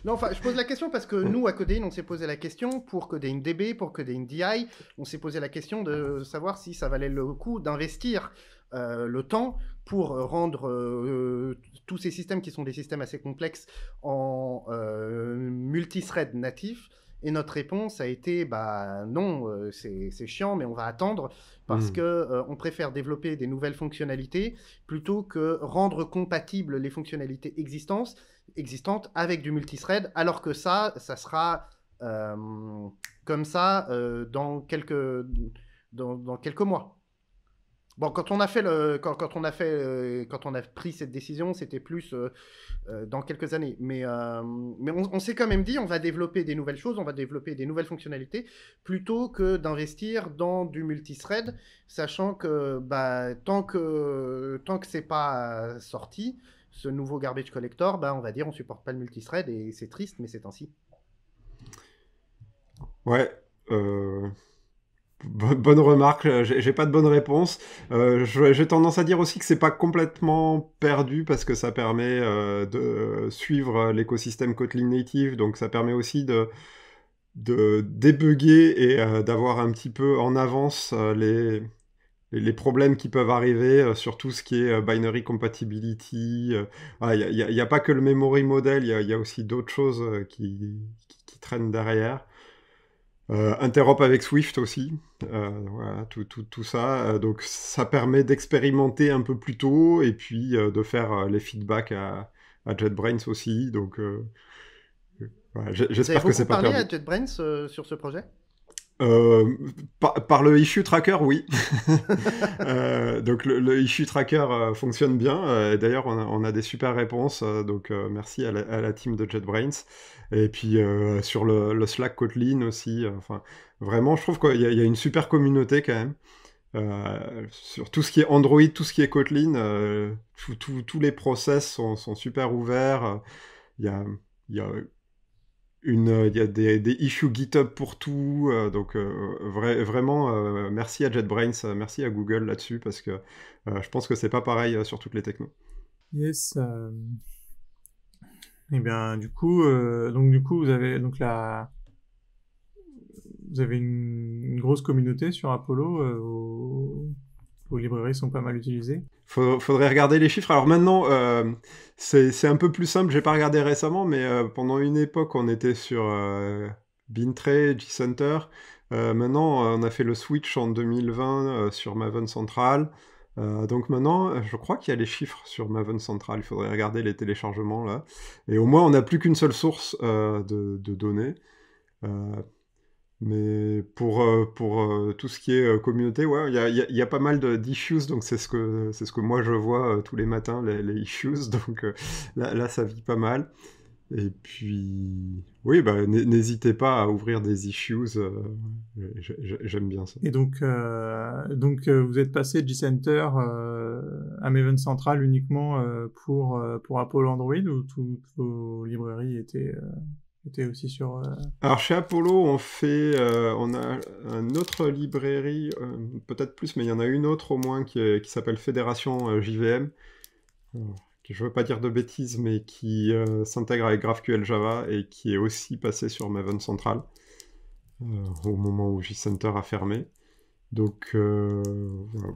Non, enfin, je pose la question parce que Ouais. nous, à Codeine, on s'est posé la question pour Codeine DB, pour Codeine DI, on s'est posé la question de savoir si ça valait le coup d'investir le temps pour rendre tous ces systèmes qui sont des systèmes assez complexes en multithread natif. Et notre réponse a été bah non, c'est chiant, mais on va attendre parce Mm. que on préfère développer des nouvelles fonctionnalités plutôt que rendre compatibles les fonctionnalités existantes avec du multithread, alors que ça sera euh, comme ça dans quelques mois. Bon, quand on a fait quand on a pris cette décision, c'était plus dans quelques années. Mais on s'est quand même dit, on va développer des nouvelles choses, on va développer des nouvelles fonctionnalités, plutôt que d'investir dans du multithread, sachant que bah, tant que c'est pas sorti, ce nouveau garbage collector, bah, on va dire on supporte pas le multithread et c'est triste, mais c'est ainsi. Ouais, euh, bonne remarque, j'ai pas de bonne réponse. J'ai tendance à dire aussi que c'est pas complètement perdu parce que ça permet de suivre l'écosystème Kotlin Native, donc ça permet aussi de débugger et d'avoir un petit peu en avance les problèmes qui peuvent arriver sur tout ce qui est binary compatibility. Il y a pas que le memory model, il y a aussi d'autres choses qui traînent derrière. Interop avec Swift aussi, voilà, tout ça. Donc ça permet d'expérimenter un peu plus tôt et puis de faire les feedbacks à JetBrains aussi. Donc voilà, Vous avez j'espère que beaucoup c'est pas parlé perdu. à JetBrains sur ce projet? Par le issue tracker, oui. Donc le issue tracker fonctionne bien. D'ailleurs, on a des super réponses. Donc merci à la team de JetBrains. Et puis sur le Slack Kotlin aussi. Enfin, vraiment, je trouve qu'il y a une super communauté quand même. Sur tout ce qui est Android, tout ce qui est Kotlin, tous les process sont super ouverts. Il y a, il y a il y a des issues GitHub pour tout, donc vraiment merci à JetBrains, merci à Google là-dessus parce que je pense que c'est pas pareil sur toutes les technos. Yes. Et bien, du coup, vous avez une grosse communauté sur Apollo. Vos librairies sont pas mal utilisées. Faudrait regarder les chiffres. Alors maintenant, c'est un peu plus simple. J'ai pas regardé récemment, mais pendant une époque, on était sur Bintray, gCenter. Maintenant, on a fait le switch en 2020 sur Maven Central. Donc maintenant, je crois qu'il y a les chiffres sur Maven Central. Il faudrait regarder les téléchargements là. Et au moins, on n'a plus qu'une seule source de données. Euh, mais pour tout ce qui est communauté, ouais, il y a pas mal d'issues, donc c'est ce que moi je vois tous les matins, les issues, donc là ça vit pas mal. Et puis, oui, bah, n'hésitez pas à ouvrir des issues, j'aime bien ça. Et vous êtes passé de gCenter à Maven Central uniquement pour Apollo Android ou toutes vos librairies étaient aussi sur... Alors chez Apollo, on a une autre librairie, peut-être plus, mais il y en a une autre au moins qui s'appelle Fédération JVM. Je ne veux pas dire de bêtises, mais qui s'intègre avec GraphQL Java et qui est aussi passé sur Maven Central au moment où gCenter a fermé. Donc voilà,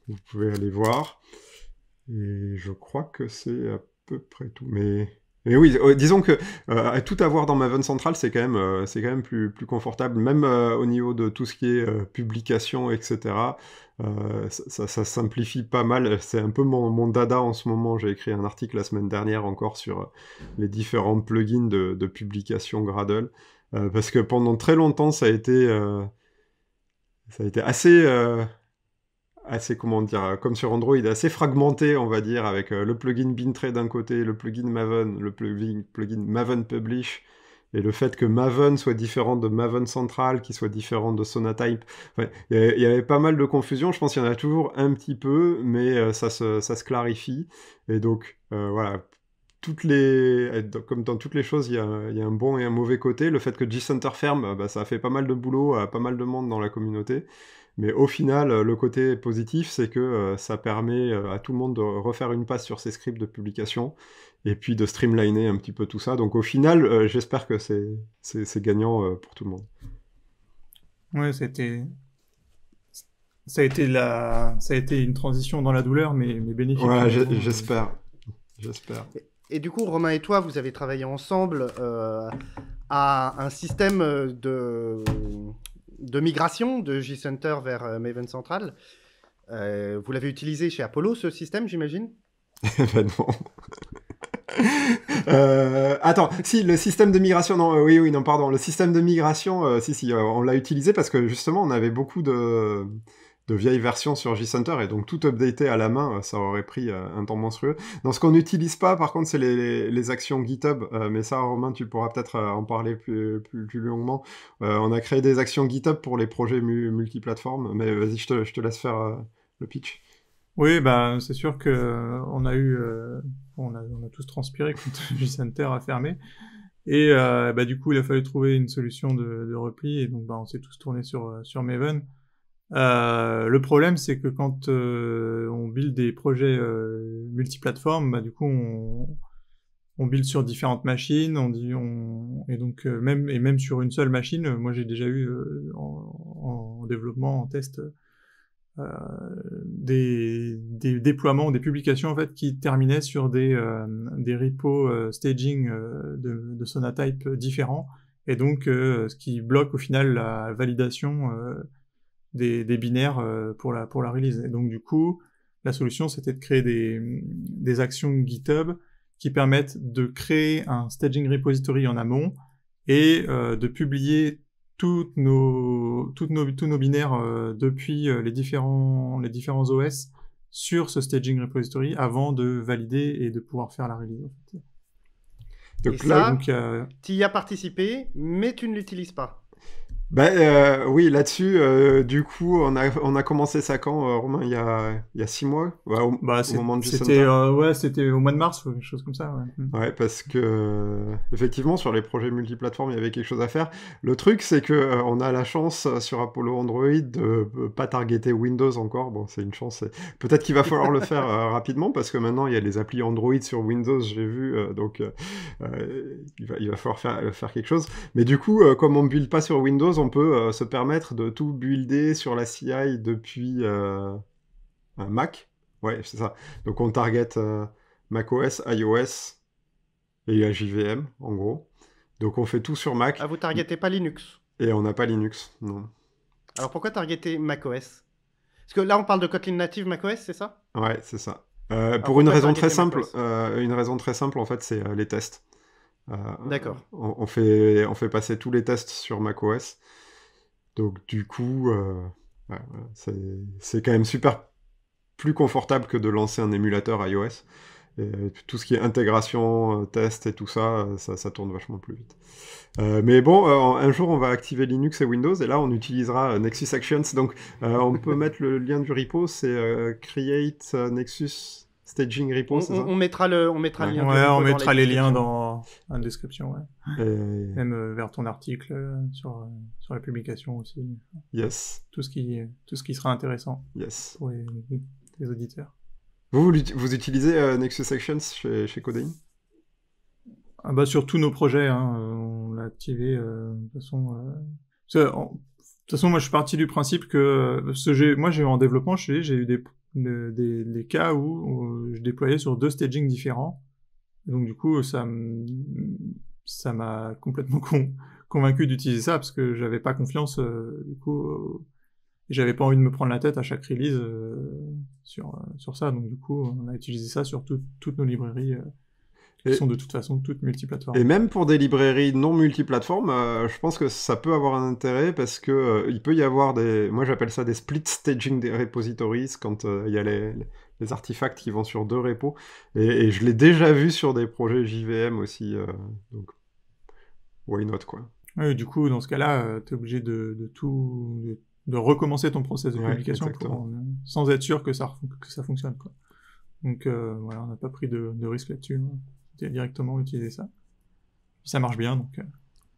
vous pouvez aller voir. Et je crois que c'est à peu près tout. Mais oui, disons que tout avoir dans Maven Central, c'est quand même plus confortable, même au niveau de tout ce qui est publication, etc. Ça simplifie pas mal. C'est un peu mon dada en ce moment. J'ai écrit un article la semaine dernière encore sur les différents plugins de publication Gradle. Parce que pendant très longtemps, ça a été assez, comment dire, comme sur Android, assez fragmenté, on va dire, avec le plugin Bintray d'un côté, le plugin Maven, le plugin Maven Publish, et le fait que Maven soit différent de Maven Central, qui soit différent de Sonatype. Enfin, il y avait pas mal de confusion. Je pense qu'il y en a toujours un petit peu, mais ça se clarifie. Et donc, voilà. Comme dans toutes les choses, il y a un bon et un mauvais côté. Le fait que G-Center ferme, bah, ça a fait pas mal de boulot à pas mal de monde dans la communauté. Mais au final, le côté positif, c'est que ça permet à tout le monde de refaire une passe sur ses scripts de publication et puis de streamliner un petit peu tout ça. Donc au final, j'espère que c'est gagnant pour tout le monde. Ouais, ça a été une transition dans la douleur, mais bénéfique. Voilà, j'espère. Et du coup, Romain et toi, vous avez travaillé ensemble à un système de migration de G-Center vers Maven Central. Vous l'avez utilisé chez Apollo, ce système, j'imagine? Ben non. Attends, si, le système de migration, non, oui, non, pardon, le système de migration, si, on l'a utilisé parce que justement, on avait beaucoup de vieilles versions sur G-Center, et donc tout updater à la main, ça aurait pris un temps monstrueux. Non, ce qu'on n'utilise pas, par contre, c'est les actions GitHub, mais ça, Romain, tu pourras peut-être en parler plus longuement. On a créé des actions GitHub pour les projets multiplateformes, mais vas-y, je te laisse faire le pitch. Oui, bah, c'est sûr que on a tous transpiré quand G-Center a fermé. Et bah, du coup, il a fallu trouver une solution de repli, et donc bah, on s'est tous tournés sur Maven. Le problème, c'est que quand on build des projets multiplateformes, bah, du coup, on build sur différentes machines, et donc même sur une seule machine. Moi, j'ai déjà eu en développement, en test, des déploiements, des publications en fait qui terminaient sur des repos staging de Sonatype différents, et donc ce qui bloque au final la validation des binaires pour la release. Et donc du coup, la solution, c'était de créer des actions GitHub qui permettent de créer un staging repository en amont et de publier tous nos binaires depuis les différents OS sur ce staging repository avant de valider et de pouvoir faire la release. En fait. Donc et là, tu y as participé, mais tu ne l'utilises pas. Oui, là-dessus, du coup, on a commencé ça quand, Romain, il y a 6 mois, au moment de G-Center. C'était au mois de mars ou quelque chose comme ça. Ouais, parce que effectivement, sur les projets multiplateformes, il y avait quelque chose à faire. Le truc, c'est que on a la chance sur Apollo Android de pas targeter Windows encore. Bon, c'est une chance. Peut-être qu'il va falloir le faire rapidement, parce que maintenant il y a les applis Android sur Windows, j'ai vu, donc il va falloir faire quelque chose. Mais du coup, comme on ne build pas sur Windows, on peut se permettre de tout builder sur la CI depuis un Mac. Ouais, c'est ça. Donc on target macOS, iOS et la JVM, en gros. Donc on fait tout sur Mac. Ah, vous targetez pas Linux? Et on n'a pas Linux, non. Alors pourquoi targeter macOS? Parce que là on parle de Kotlin native macOS, c'est ça? Ouais, c'est ça. Pour une raison très simple. Une raison très simple, en fait, c'est les tests. D'accord. On fait passer tous les tests sur macOS. Donc du coup, c'est quand même super plus confortable que de lancer un émulateur iOS. Et tout ce qui est intégration, test et tout ça, ça tourne vachement plus vite. Mais bon, un jour, on va activer Linux et Windows, et là, on utilisera Nexus Actions. Donc, on peut mettre le lien du repo, c'est create Nexus staging repo, c'est ça? On mettra le lien. Ouais, on mettra les liens dans la description, ouais. Même vers ton article sur la publication aussi. Yes. Tout ce qui sera intéressant. Yes. Pour les auditeurs. Vous utilisez Nexus Actions chez Codeine? Ah bah sur tous nos projets, on l'a activé de toute façon. De toute façon, moi je suis parti du principe que moi j'ai en développement, j'ai eu des cas où je déployais sur 2 stagings différents. Et donc du coup ça m'a complètement convaincu d'utiliser ça, parce que j'avais pas confiance du coup Et j'avais pas envie de me prendre la tête à chaque release sur ça. Donc du coup, on a utilisé ça sur toutes nos librairies qui sont de toute façon toutes multiplateformes. Et même pour des librairies non multiplateformes, je pense que ça peut avoir un intérêt parce que il peut y avoir moi j'appelle ça des split staging des repositories quand il y a les artefacts qui vont sur 2 repos. Et je l'ai déjà vu sur des projets JVM aussi. Donc, why not, quoi. Ouais, du coup, dans ce cas-là, tu es obligé de recommencer ton process de publication sans être sûr que ça fonctionne, quoi. Donc voilà, on n'a pas pris de risque là-dessus. On a directement utilisé ça. Ça marche bien, donc...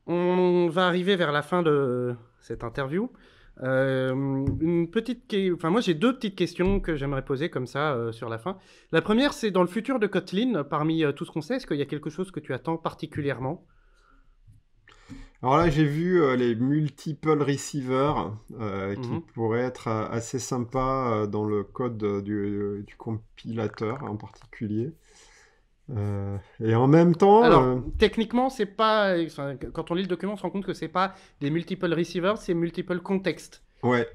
On va arriver vers la fin de cette interview. Moi, j'ai 2 petites questions que j'aimerais poser comme ça sur la fin. La première, c'est dans le futur de Kotlin, parmi tout ce qu'on sait, est-ce qu'il y a quelque chose que tu attends particulièrement? Alors là, j'ai vu les multiple receivers qui pourraient être assez sympas dans le code du compilateur en particulier. Et en même temps... Alors, techniquement, c'est pas... quand on lit le document, on se rend compte que c'est pas des multiple receivers, c'est multiple contexts. Ouais.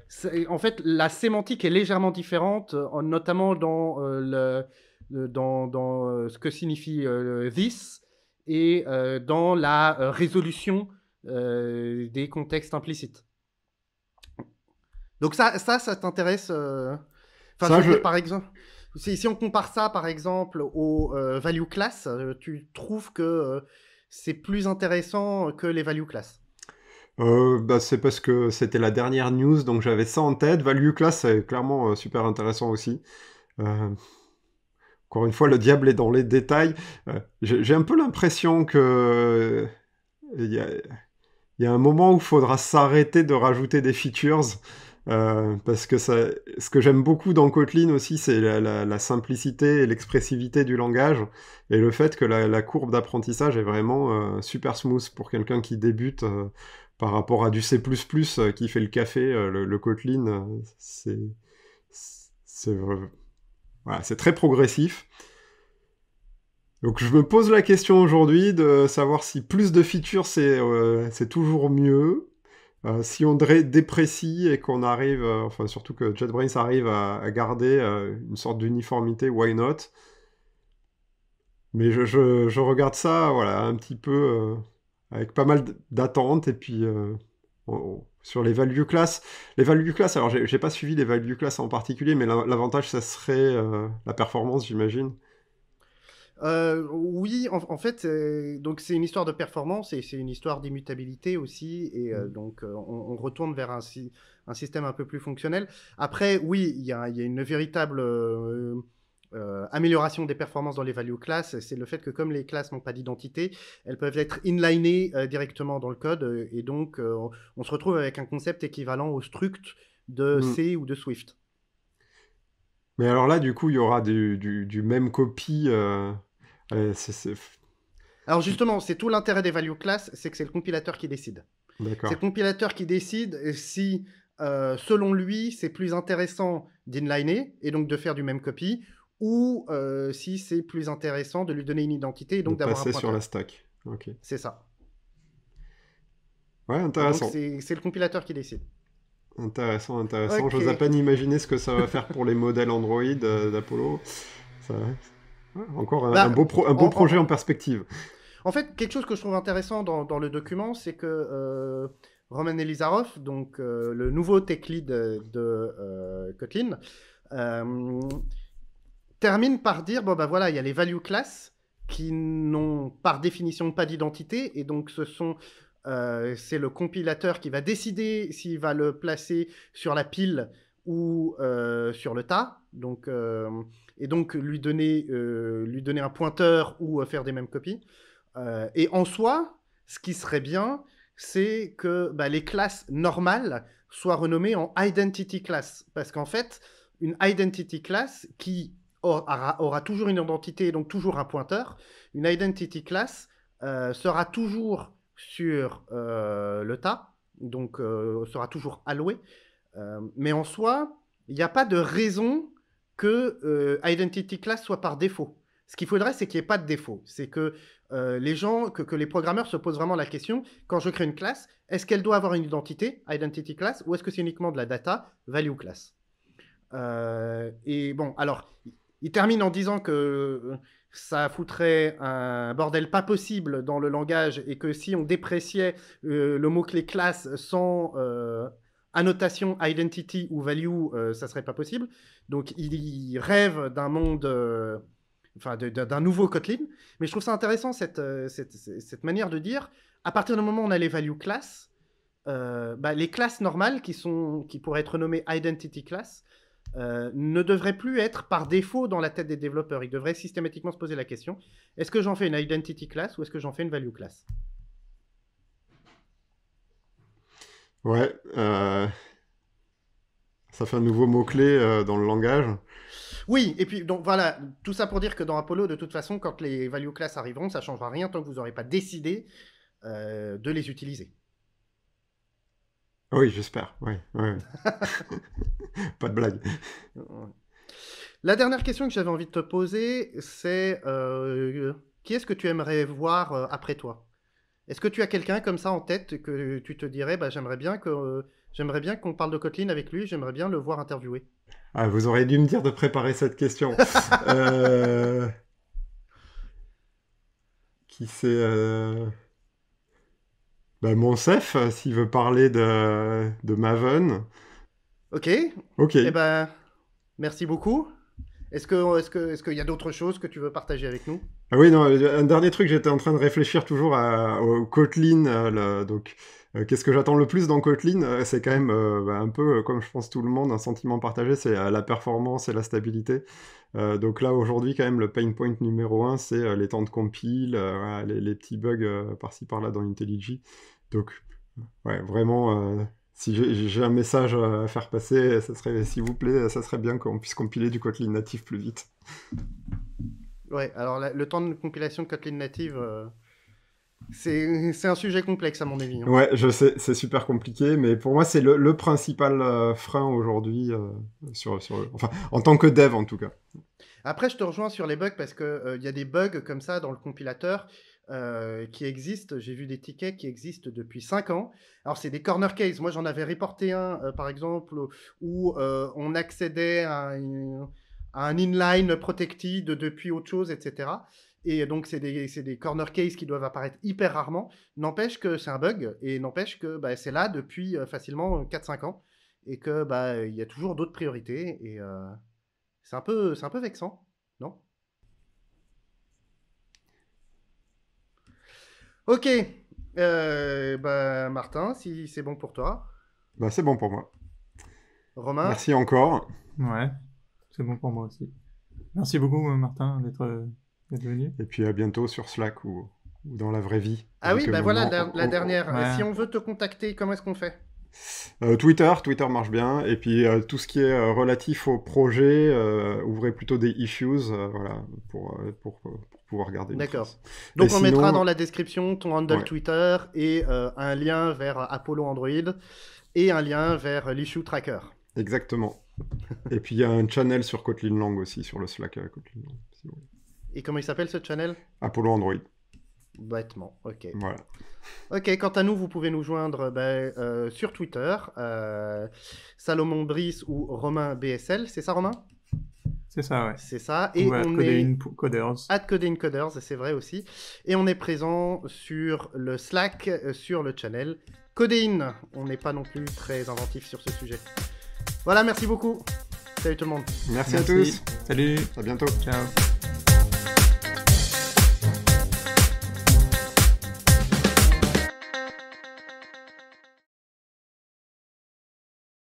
En fait, la sémantique est légèrement différente, notamment dans ce que signifie this et dans la résolution des contextes implicites. Donc ça t'intéresse par exemple, si on compare ça, par exemple, au value class, tu trouves que c'est plus intéressant que les value class? C'est parce que c'était la dernière news, donc j'avais ça en tête. Value class, c'est clairement super intéressant aussi. Encore une fois, le diable est dans les détails. J'ai un peu l'impression que il y a un moment où il faudra s'arrêter de rajouter des features. Parce que ce que j'aime beaucoup dans Kotlin aussi, c'est la simplicité et l'expressivité du langage, et le fait que la courbe d'apprentissage est vraiment super smooth pour quelqu'un qui débute par rapport à du C++ qui fait le café. Le Kotlin, voilà, c'est très progressif. Donc je me pose la question aujourd'hui de savoir si plus de features c'est toujours mieux. Si on déprécie et qu'on arrive, enfin surtout que JetBrains arrive à garder une sorte d'uniformité, why not? Mais je regarde ça, voilà, un petit peu avec pas mal d'attentes, et puis sur les value class. Les value class, alors j'ai pas suivi les value class en particulier, mais l'avantage ça serait la performance, j'imagine. Oui, en fait, donc c'est une histoire de performance et c'est une histoire d'immutabilité aussi, et donc on retourne vers un système un peu plus fonctionnel. Après, oui, il y a une véritable amélioration des performances dans les value class, c'est le fait que comme les classes n'ont pas d'identité, elles peuvent être inlinées directement dans le code, et donc on se retrouve avec un concept équivalent au struct de C ou de Swift. Mais alors là, du coup, il y aura du même copy. Alors justement, c'est tout l'intérêt des value class, c'est que c'est le compilateur qui décide. D'accord. C'est le compilateur qui décide si, selon lui, c'est plus intéressant d'inliner et donc de faire du même copy, ou si c'est plus intéressant de lui donner une identité et donc d'avoir un pointeur. Passer sur la stack. Ok. C'est ça. Ouais, intéressant. Donc c'est le compilateur qui décide. Intéressant. Okay. J'ose à peine imaginer ce que ça va faire pour les modèles Android d'Apollo. Encore un beau projet en perspective. En fait, quelque chose que je trouve intéressant dans le document, c'est que Roman Elizarov, donc le nouveau tech lead de Kotlin, termine par dire, bon bah voilà, il y a les value class qui n'ont par définition pas d'identité, et donc c'est le compilateur qui va décider s'il va le placer sur la pile ou sur le tas, donc, et donc lui donner un pointeur ou faire des mêmes copies. Et en soi, ce qui serait bien, c'est que les classes normales soient renommées en identity class, parce qu'en fait, une identity class qui aura toujours une identité, donc toujours un pointeur, une identity class sera toujours sur le tas, donc sera toujours alloué. Mais en soi, il n'y a pas de raison que identity class soit par défaut. Ce qu'il faudrait, c'est qu'il n'y ait pas de défaut. C'est que que les programmeurs se posent vraiment la question, quand je crée une classe, est-ce qu'elle doit avoir une identité, identity class, ou est-ce que c'est uniquement de la data, value class? Et bon, alors, il termine en disant que ça foutrait un bordel pas possible dans le langage et que si on dépréciait le mot-clé class sans annotation, identity ou value, ça serait pas possible. Donc, il rêve d'un monde... enfin, d'un nouveau Kotlin. Mais je trouve ça intéressant, cette manière de dire, à partir du moment où on a les value class, les classes normales qui pourraient être nommées identity class ne devraient plus être par défaut dans la tête des développeurs. Ils devraient systématiquement se poser la question, est-ce que j'en fais une identity class ou est-ce que j'en fais une value class? Ouais, ça fait un nouveau mot-clé dans le langage. Oui, et puis donc voilà, tout ça pour dire que dans Apollo, de toute façon, quand les value class arriveront, ça ne changera rien tant que vous n'aurez pas décidé de les utiliser. Oui, j'espère, ouais. Pas de blague. La dernière question que j'avais envie de te poser, c'est qui est-ce que tu aimerais voir après toi? Est-ce que tu as quelqu'un comme ça en tête que tu te dirais, j'aimerais bien qu'on parle de Kotlin avec lui, j'aimerais bien le voir interviewer? Ah, vous auriez dû me dire de préparer cette question. Qui c'est Monsef, s'il veut parler de Maven. Ok. Ok. Eh ben, merci beaucoup. Est-ce qu'il y a d'autres choses que tu veux partager avec nous? Ah oui, non, un dernier truc, j'étais en train de réfléchir toujours au Kotlin. Qu'est-ce que j'attends le plus dans Kotlin? C'est quand même un peu, comme je pense tout le monde, un sentiment partagé, c'est la performance et la stabilité. Donc là, aujourd'hui, quand même, le pain point numéro 1, c'est les temps de compile, les petits bugs par-ci par-là dans IntelliJ. Donc, ouais, vraiment, si j'ai un message à faire passer, ça serait, s'il vous plaît, ça serait bien qu'on puisse compiler du Kotlin natif plus vite. Ouais, alors le temps de compilation de Kotlin native, c'est un sujet complexe à mon avis. Hein. Ouais, je sais, c'est super compliqué, mais pour moi, c'est le principal frein aujourd'hui, enfin, en tant que dev en tout cas. Après, je te rejoins sur les bugs parce qu'il y a des bugs comme ça dans le compilateur qui existent. J'ai vu des tickets qui existent depuis 5 ans. Alors, c'est des corner cases. Moi, j'en avais reporté un, par exemple, où on accédait à un inline protected depuis autre chose, etc. Et donc, c'est des corner cases qui doivent apparaître hyper rarement. N'empêche que c'est un bug et n'empêche que c'est là depuis facilement 4-5 ans et que il y a toujours d'autres priorités et c'est un peu vexant, non? Ok, Martin, si c'est bon pour toi. C'est bon pour moi. Romain? Merci encore. Ouais, c'est bon pour moi aussi. Merci beaucoup, Martin, d'être venu. Et puis à bientôt sur Slack ou dans la vraie vie. Ah oui, voilà la dernière. Ouais. Si on veut te contacter, comment est-ce qu'on fait? Twitter marche bien. Et puis tout ce qui est relatif au projet, ouvrez plutôt des issues, voilà, pour pouvoir regarder. D'accord. Donc on mettra dans la description ton handle Twitter et un lien vers Apollo Android et un lien vers l'issue tracker. Exactement. Et puis il y a un channel sur Kotlin Lang aussi, sur le Slack Kotlin Lang. Si et comment il s'appelle ce channel? Apollo Android. Bêtement, ok. Voilà. Ok, quant à nous, vous pouvez nous joindre sur Twitter, Salomon Brice ou Romain BSL, c'est ça Romain? C'est ça, ouais. C'est ça. Et on est @codeincoders, c'est vrai aussi. Et on est présent sur le Slack, sur le channel Codein. On n'est pas non plus très inventif sur ce sujet. Voilà, merci beaucoup. Salut tout le monde. Merci à tous. Salut. À bientôt. Ciao.